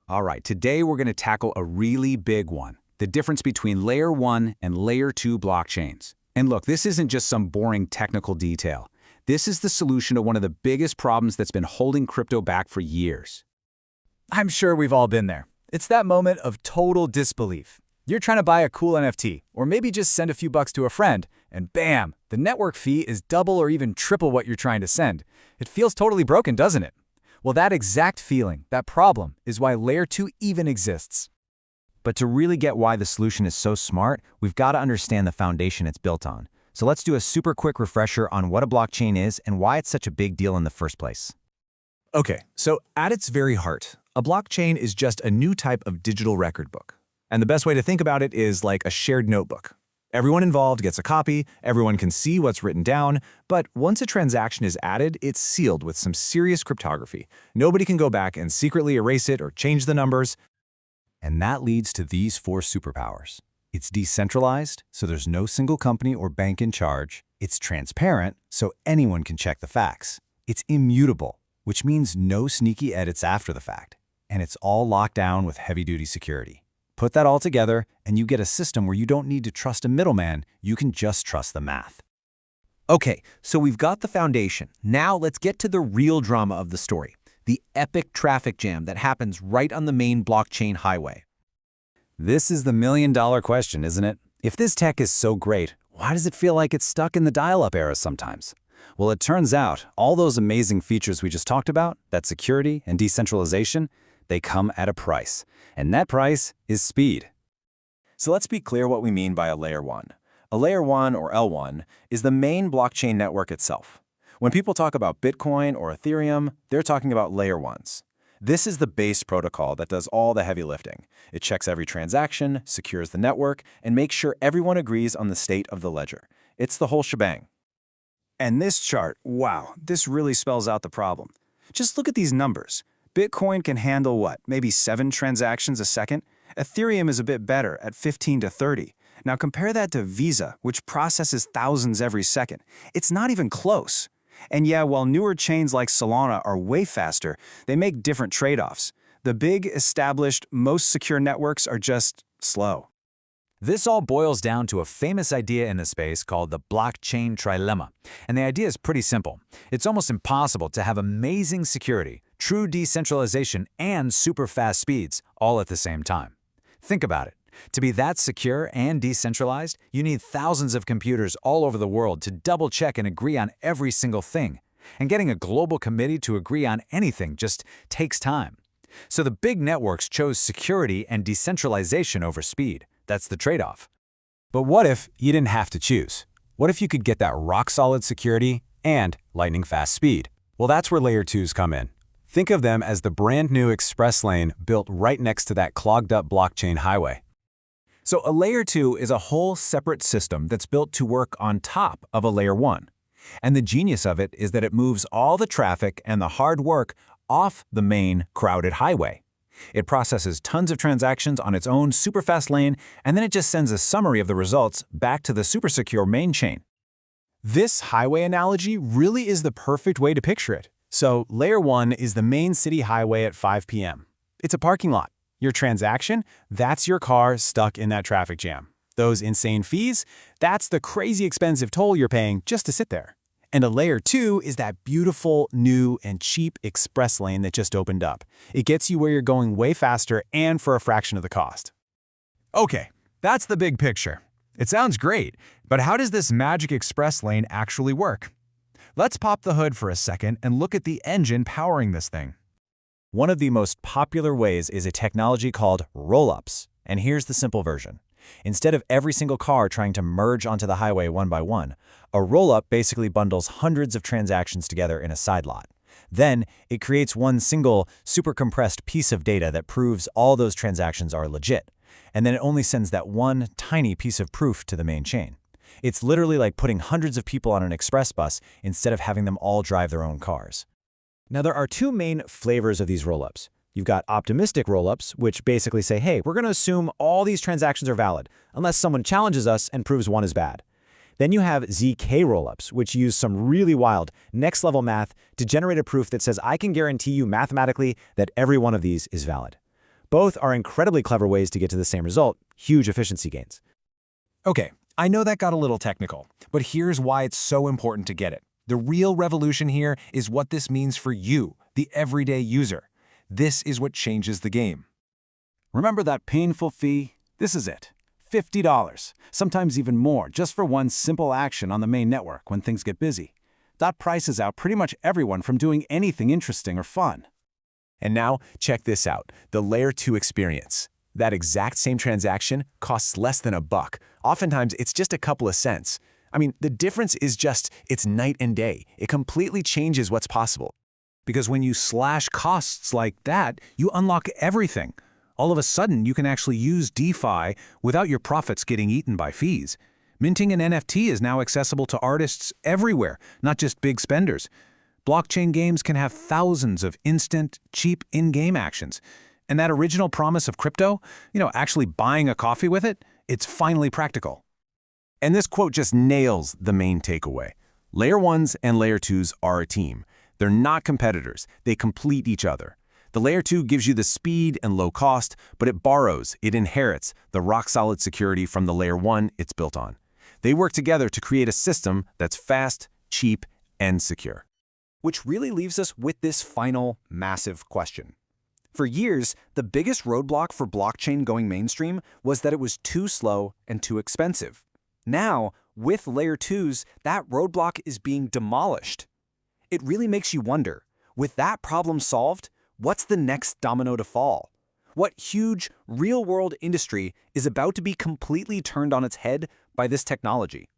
All right, today we're going to tackle a really big one, the difference between Layer 1 and Layer 2 blockchains. And look, this isn't just some boring technical detail. This is the solution to one of the biggest problems that's been holding crypto back for years. I'm sure we've all been there. It's that moment of total disbelief. You're trying to buy a cool NFT, or maybe just send a few bucks to a friend, and bam, the network fee is double or even triple what you're trying to send. It feels totally broken, doesn't it? Well, that exact feeling, that problem, is why Layer 2 even exists. But to really get why the solution is so smart, we've got to understand the foundation it's built on. So let's do a super quick refresher on what a blockchain is and why it's such a big deal in the first place. Okay, so at its very heart, a blockchain is just a new type of digital record book. And the best way to think about it is like a shared notebook. Everyone involved gets a copy, everyone can see what's written down, but once a transaction is added, it's sealed with some serious cryptography. Nobody can go back and secretly erase it or change the numbers. And that leads to these four superpowers. It's decentralized, so there's no single company or bank in charge. It's transparent, so anyone can check the facts. It's immutable, which means no sneaky edits after the fact. And it's all locked down with heavy-duty security. Put that all together, and you get a system where you don't need to trust a middleman, you can just trust the math. Okay, so we've got the foundation. Now let's get to the real drama of the story, the epic traffic jam that happens right on the main blockchain highway. This is the million-dollar question, isn't it? If this tech is so great, why does it feel like it's stuck in the dial-up era sometimes? Well, it turns out all those amazing features we just talked about, that security and decentralization, they come at a price. And that price is speed. So let's be clear what we mean by a Layer 1. A Layer 1, or L1, is the main blockchain network itself. When people talk about Bitcoin or Ethereum, they're talking about Layer 1s. This is the base protocol that does all the heavy lifting. It checks every transaction, secures the network, and makes sure everyone agrees on the state of the ledger. It's the whole shebang. And this chart, wow, this really spells out the problem. Just look at these numbers. Bitcoin can handle what, maybe 7 transactions a second? Ethereum is a bit better at 15 to 30. Now compare that to Visa, which processes thousands every second. It's not even close. And yeah, while newer chains like Solana are way faster, they make different trade-offs. The big, established, most secure networks are just slow. This all boils down to a famous idea in the space called the blockchain trilemma. And the idea is pretty simple. It's almost impossible to have amazing security, true decentralization, and super fast speeds all at the same time. Think about it. To be that secure and decentralized, you need thousands of computers all over the world to double-check and agree on every single thing. And getting a global committee to agree on anything just takes time. So the big networks chose security and decentralization over speed. That's the trade-off. But what if you didn't have to choose? What if you could get that rock-solid security and lightning-fast speed? Well, that's where Layer 2s come in. Think of them as the brand-new express lane built right next to that clogged-up blockchain highway. So a Layer 2 is a whole separate system that's built to work on top of a Layer 1. And the genius of it is that it moves all the traffic and the hard work off the main crowded highway. It processes tons of transactions on its own super fast lane, and then it just sends a summary of the results back to the super secure main chain. This highway analogy really is the perfect way to picture it. So Layer 1 is the main city highway at 5 p.m. It's a parking lot. Your transaction, that's your car stuck in that traffic jam. Those insane fees, that's the crazy expensive toll you're paying just to sit there. And a Layer 2 is that beautiful, new, and cheap express lane that just opened up. It gets you where you're going way faster and for a fraction of the cost. Okay, that's the big picture. It sounds great, but how does this magic express lane actually work? Let's pop the hood for a second and look at the engine powering this thing. One of the most popular ways is a technology called roll-ups. And here's the simple version. Instead of every single car trying to merge onto the highway one by one, a roll-up basically bundles hundreds of transactions together in a side lot. Then, it creates one single, super compressed piece of data that proves all those transactions are legit. And then it only sends that one tiny piece of proof to the main chain. It's literally like putting hundreds of people on an express bus instead of having them all drive their own cars. Now, there are two main flavors of these rollups. You've got optimistic rollups, which basically say, hey, we're going to assume all these transactions are valid, unless someone challenges us and proves one is bad. Then you have ZK rollups, which use some really wild, next-level math to generate a proof that says I can guarantee you mathematically that every one of these is valid. Both are incredibly clever ways to get to the same result, huge efficiency gains. Okay, I know that got a little technical, but here's why it's so important to get it. The real revolution here is what this means for you, the everyday user. This is what changes the game. Remember that painful fee? This is it. $50, sometimes even more, just for one simple action on the main network when things get busy. That prices out pretty much everyone from doing anything interesting or fun. And now, check this out, the Layer 2 experience. That exact same transaction costs less than $1. Oftentimes, it's just a couple of cents. I mean, the difference is just, it's night and day. It completely changes what's possible. Because when you slash costs like that, you unlock everything. All of a sudden, you can actually use DeFi without your profits getting eaten by fees. Minting an NFT is now accessible to artists everywhere, not just big spenders. Blockchain games can have thousands of instant, cheap in-game actions. And that original promise of crypto, actually buying a coffee with it, it's finally practical. And this quote just nails the main takeaway. Layer 1s and Layer 2s are a team. They're not competitors. They complete each other. The Layer 2 gives you the speed and low cost, but it inherits the rock-solid security from the Layer 1 it's built on. They work together to create a system that's fast, cheap, and secure. Which really leaves us with this final, massive question. For years, the biggest roadblock for blockchain going mainstream was that it was too slow and too expensive. Now, with Layer 2s, that roadblock is being demolished. It really makes you wonder, with that problem solved, what's the next domino to fall? What huge, real-world industry is about to be completely turned on its head by this technology?